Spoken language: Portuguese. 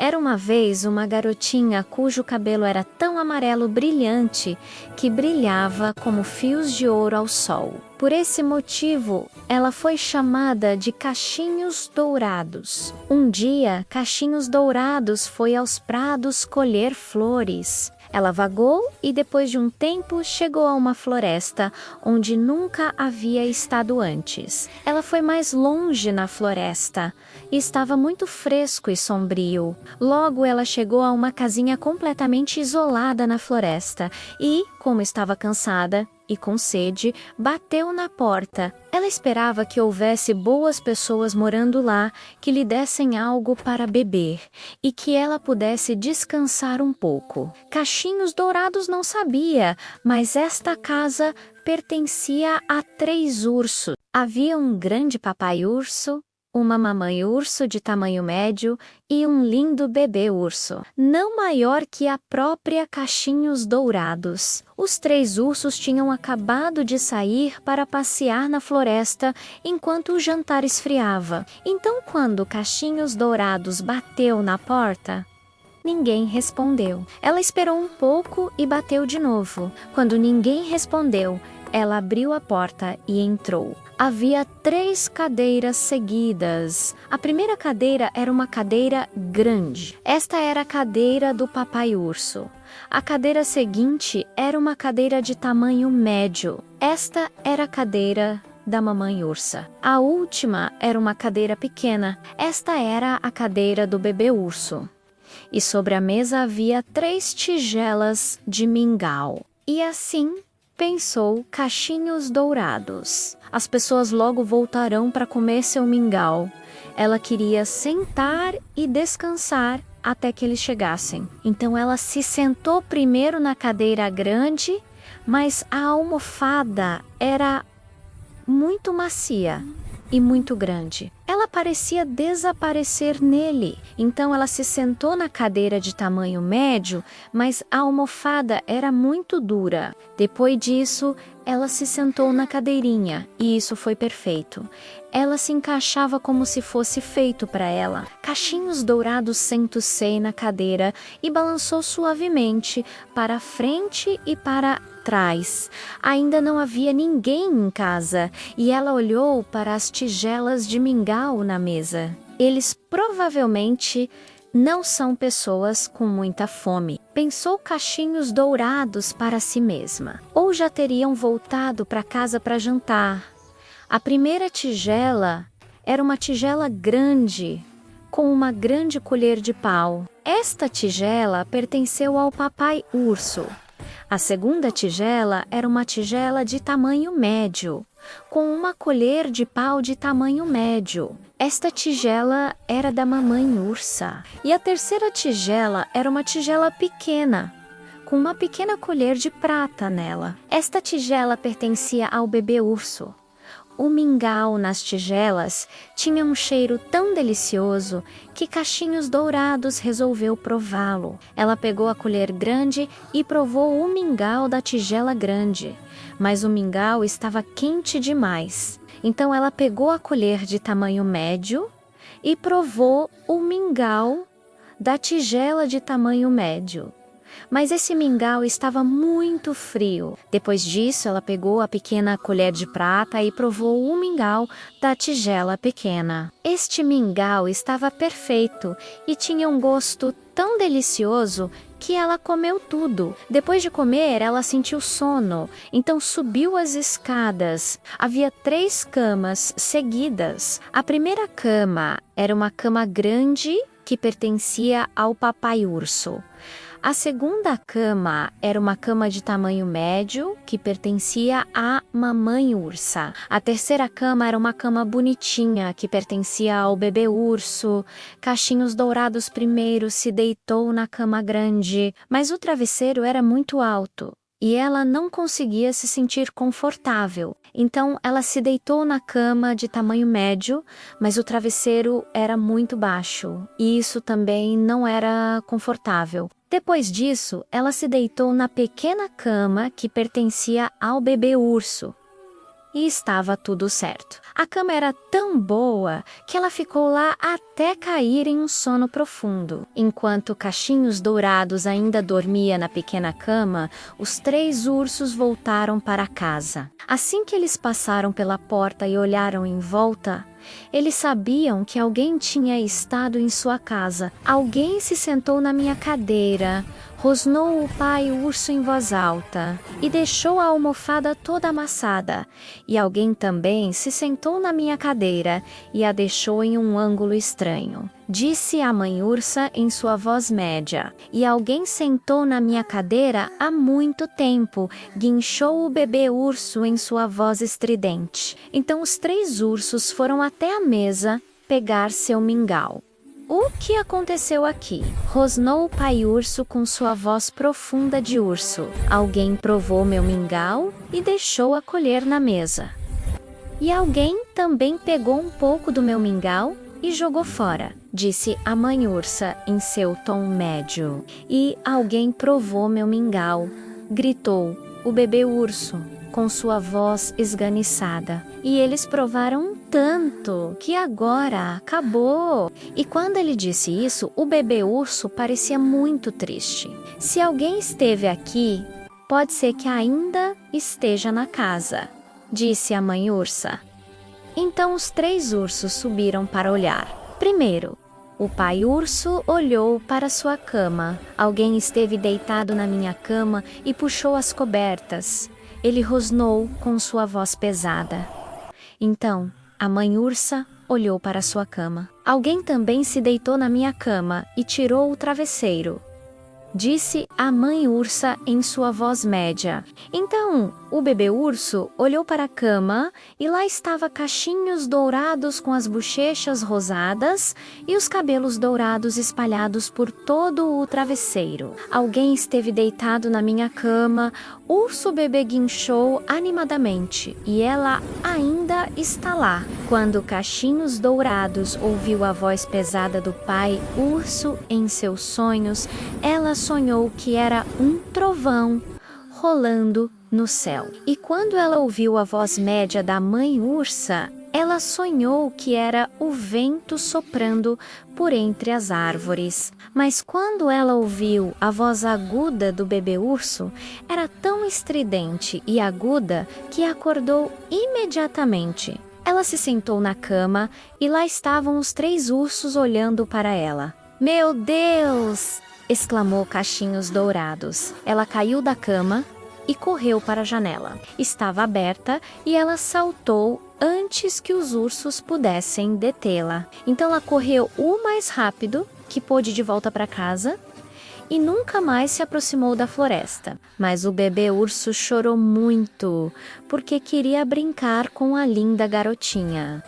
Era uma vez uma garotinha cujo cabelo era tão amarelo brilhante que brilhava como fios de ouro ao sol. Por esse motivo, ela foi chamada de Cachinhos Dourados. Um dia, Cachinhos Dourados foi aos prados colher flores. Ela vagou e depois de um tempo chegou a uma floresta onde nunca havia estado antes. Ela foi mais longe na floresta e estava muito fresco e sombrio. Logo ela chegou a uma casinha completamente isolada na floresta e, como estava cansada e com sede, bateu na porta. Ela esperava que houvesse boas pessoas morando lá que lhe dessem algo para beber e que ela pudesse descansar um pouco. Cachinhos Dourados não sabia, mas esta casa pertencia a 3 ursos. Havia um grande papai urso, uma mamãe urso de tamanho médio e um lindo bebê urso, não maior que a própria Cachinhos Dourados. Os 3 ursos tinham acabado de sair para passear na floresta enquanto o jantar esfriava. Então, quando Cachinhos Dourados bateu na porta, ninguém respondeu. Ela esperou um pouco e bateu de novo. Quando ninguém respondeu, ela abriu a porta e entrou. Havia 3 cadeiras seguidas. A primeira cadeira era uma cadeira grande. Esta era a cadeira do papai urso. A cadeira seguinte era uma cadeira de tamanho médio. Esta era a cadeira da mamãe ursa. A última era uma cadeira pequena. Esta era a cadeira do bebê urso. E sobre a mesa havia 3 tigelas de mingau. E assim pensou Cachinhos Dourados. As pessoas logo voltarão para comer seu mingau. Ela queria sentar e descansar até que eles chegassem. Então ela se sentou primeiro na cadeira grande, mas a almofada era muito macia e muito grande. Ela parecia desaparecer nele. Então ela se sentou na cadeira de tamanho médio, mas a almofada era muito dura. Depois disso, ela se sentou na cadeirinha e isso foi perfeito. Ela se encaixava como se fosse feito para ela. Cachinhos Dourados sentou-se na cadeira e balançou suavemente para frente e para trás. Ainda não havia ninguém em casa e ela olhou para as tigelas de mingau na mesa. Eles provavelmente não são pessoas com muita fome, pensou Cachinhos Dourados para si mesma. Ou já teriam voltado para casa para jantar. A primeira tigela era uma tigela grande, com uma grande colher de pau. Esta tigela pertenceu ao papai urso. A segunda tigela era uma tigela de tamanho médio, com uma colher de pau de tamanho médio. Esta tigela era da mamãe ursa. E a terceira tigela era uma tigela pequena, com uma pequena colher de prata nela. Esta tigela pertencia ao bebê urso. O mingau nas tigelas tinha um cheiro tão delicioso que Cachinhos Dourados resolveu prová-lo. Ela pegou a colher grande e provou o mingau da tigela grande, mas o mingau estava quente demais. Então ela pegou a colher de tamanho médio e provou o mingau da tigela de tamanho médio. Mas esse mingau estava muito frio. Depois disso, ela pegou a pequena colher de prata e provou o mingau da tigela pequena. Este mingau estava perfeito e tinha um gosto tão delicioso que ela comeu tudo. Depois de comer, ela sentiu sono, então subiu as escadas. Havia 3 camas seguidas. A primeira cama era uma cama grande que pertencia ao papai urso. A segunda cama era uma cama de tamanho médio que pertencia à mamãe ursa. A terceira cama era uma cama bonitinha que pertencia ao bebê urso. Cachinhos Dourados primeiro se deitou na cama grande, mas o travesseiro era muito alto e ela não conseguia se sentir confortável. Então ela se deitou na cama de tamanho médio, mas o travesseiro era muito baixo e isso também não era confortável. Depois disso, ela se deitou na pequena cama que pertencia ao bebê urso. e estava tudo certo. A cama era tão boa que ela ficou lá até cair em um sono profundo. Enquanto Cachinhos Dourados ainda dormia na pequena cama, os 3 ursos voltaram para casa. Assim que eles passaram pela porta e olharam em volta, eles sabiam que alguém tinha estado em sua casa. Alguém se sentou na minha cadeira, rosnou o pai urso em voz alta e deixou a almofada toda amassada. E alguém também se sentou na minha cadeira e a deixou em um ângulo estranho. Disse a mãe ursa em sua voz média. E alguém sentou na minha cadeira há muito tempo, guinchou o bebê urso em sua voz estridente. Então os 3 ursos foram até a mesa pegar seu mingau. O que aconteceu aqui? Rosnou o pai urso com sua voz profunda de urso. Alguém provou meu mingau e deixou a colher na mesa. E alguém também pegou um pouco do meu mingau e jogou fora, disse a mãe ursa em seu tom médio. E alguém provou meu mingau, gritou o bebê urso com sua voz esganiçada. E eles provaram tanto que agora acabou. E quando ele disse isso, o bebê urso parecia muito triste. Se alguém esteve aqui, pode ser que ainda esteja na casa, disse a mãe ursa. Então os 3 ursos subiram para olhar. Primeiro, o pai urso olhou para sua cama. Alguém esteve deitado na minha cama e puxou as cobertas. Ele rosnou com sua voz pesada. Então, a mãe ursa olhou para sua cama. Alguém também se deitou na minha cama e tirou o travesseiro, disse a mãe ursa em sua voz média. Então, o bebê urso olhou para a cama e lá estava Cachinhos Dourados com as bochechas rosadas e os cabelos dourados espalhados por todo o travesseiro. Alguém esteve deitado na minha cama, urso bebê guinchou animadamente e ela ainda está lá. Quando Cachinhos Dourados ouviu a voz pesada do pai urso em seus sonhos, ela sonhou que era um trovão rolando no céu. E quando ela ouviu a voz média da mãe ursa, ela sonhou que era o vento soprando por entre as árvores. Mas quando ela ouviu a voz aguda do bebê urso, era tão estridente e aguda que acordou imediatamente. Ela se sentou na cama e lá estavam os 3 ursos olhando para ela. "Meu Deus!" exclamou Cachinhos Dourados. Ela caiu da cama e correu para a janela. Estava aberta e ela saltou antes que os ursos pudessem detê-la. Então ela correu o mais rápido que pôde de volta para casa e nunca mais se aproximou da floresta. Mas o bebê urso chorou muito porque queria brincar com a linda garotinha.